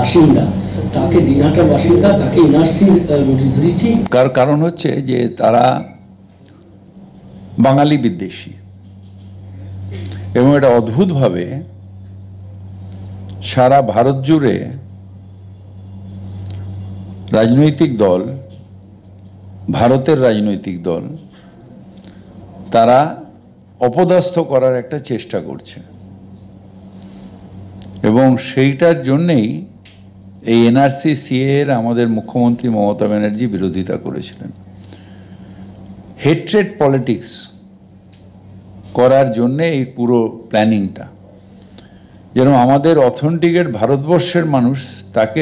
বাসিন্দা, তাকে দিনহাটার বাসিন্দা, তাকে এনআরসি নোটিশ দিয়েছি। কারণ হচ্ছে যে তারা বাঙালি বিদ্বেষী এবং এটা অদ্ভুতভাবে সারা ভারত জুড়ে রাজনৈতিক দল, ভারতের রাজনৈতিক দল, তারা অপদস্থ করার একটা চেষ্টা করছে এবং সেইটার জন্যেই এই এনআরসি সিএর আমাদের মুখ্যমন্ত্রী মমতা ব্যানার্জি বিরোধিতা করেছিলেন। হেট্রেড পলিটিক্স করার জন্যে এই পুরো প্ল্যানিংটা, যেন আমাদের অথেন্টিকেট ভারতবর্ষের মানুষ তাকে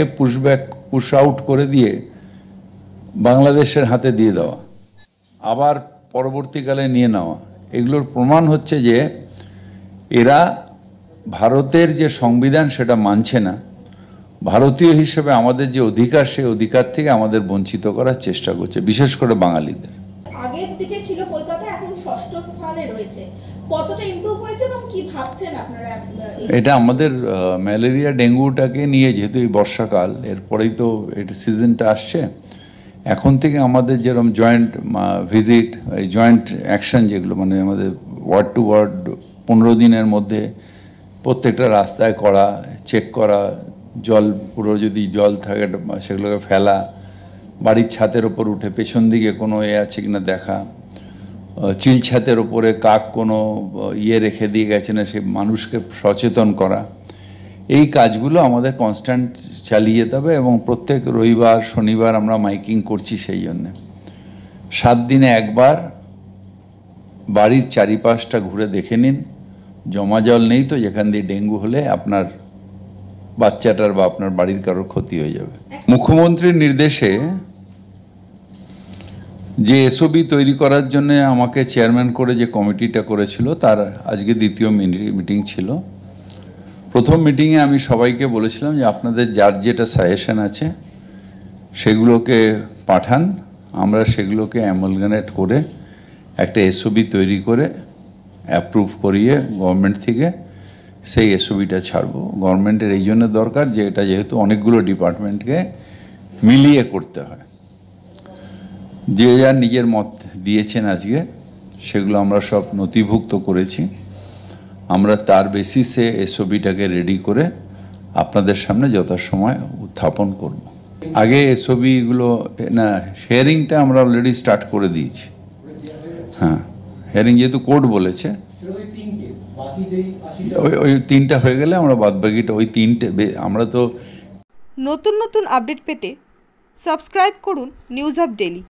পুশ আউট করে দিয়ে বাংলাদেশের হাতে দিয়ে দেওয়া, আবার পরবর্তীকালে নিয়ে নেওয়া। এগুলোর প্রমাণ হচ্ছে যে এরা ভারতের যে সংবিধান সেটা মানছে না, ভারতীয় হিসেবে আমাদের যে অধিকার, সেই অধিকার থেকে আমাদের বঞ্চিত করার চেষ্টা করছে, বিশেষ করে বাঙালিদের। আগের দিকে ছিল কলকাতা, এখন ষষ্ঠ স্থানে রয়েছে, কতটা ইমপ্রুভ হয়েছে এবং কি ভাবছেন আপনারা? এটা আমাদের ম্যালেরিয়া ডেঙ্গুটাকে নিয়ে, যেহেতু এই বর্ষাকাল, এরপরেই তো এটা সিজনটা আসছে, এখন থেকে আমাদের যেরকম জয়েন্ট ভিজিট, এই জয়েন্ট অ্যাকশন যেগুলো, মানে আমাদের ওয়ার্ড টু ওয়ার্ড 15 দিনের মধ্যে প্রত্যেকটা রাস্তায় করা, চেক করা, জল পুরো যদি জল থাকে সেগুলোকে ফেলা, বাড়ির ছাদের ওপর উঠে পেছন দিকে কোনো আছে কিনা দেখা, চিল ছাদের ওপরে কাক কোনো রেখে দিয়ে গেছে না, সে মানুষকে সচেতন করা, এই কাজগুলো আমাদের কনস্ট্যান্ট চালিয়ে যেতে হবে। এবং প্রত্যেক রবিবার শনিবার আমরা মাইকিং করছি সেই জন্যে। 7 দিনে একবার বাড়ির চারিপাশটা ঘুরে দেখে নিন, জমা জল নেই তো, যেখান দিয়ে ডেঙ্গু হলে আপনার বাচ্চাটার বা আপনার বাড়ির কারোর ক্ষতি হয়ে যাবে। মুখ্যমন্ত্রীর নির্দেশে যে এসওবি তৈরি করার জন্য আমাকে চেয়ারম্যান করে যে কমিটিটা করেছিল, তার আজকে দ্বিতীয় মিটিং ছিল। প্রথম মিটিংয়ে আমি সবাইকে বলেছিলাম যে আপনাদের যার যেটা সাজেশন আছে সেগুলোকে পাঠান, আমরা সেগুলোকে অ্যামালগামেট করে একটা এসওবি তৈরি করে অ্যাপ্রুভ করিয়ে গভর্নমেন্ট থেকে সেই এসওবিটা ছাড়বো। গভর্নমেন্টের এই জন্য দরকার যে এটা যেহেতু অনেকগুলো ডিপার্টমেন্টকে মিলিয়ে করতে হয়, যে যার নিজের মত দিয়েছেন আজকে, সেগুলো আমরা সব নথিভুক্ত করেছি। আমরা তার বেসিসে এসওবিটাকে রেডি করে আপনাদের সামনে যথাসময় উত্থাপন করব। আগে এসওবিগুলো না, হিয়ারিংটা আমরা অলরেডি স্টার্ট করে দিয়েছি। হ্যাঁ, হিয়ারিং যেহেতু কোর্ট বলেছে, ওই 3টা হয়ে গেলে আমরা বাদবাকিটা ওই 3টে আমরা তো। নতুন নতুন আপডেট পেতে সাবস্ক্রাইব করুন নিউজ আপ ডেইলি।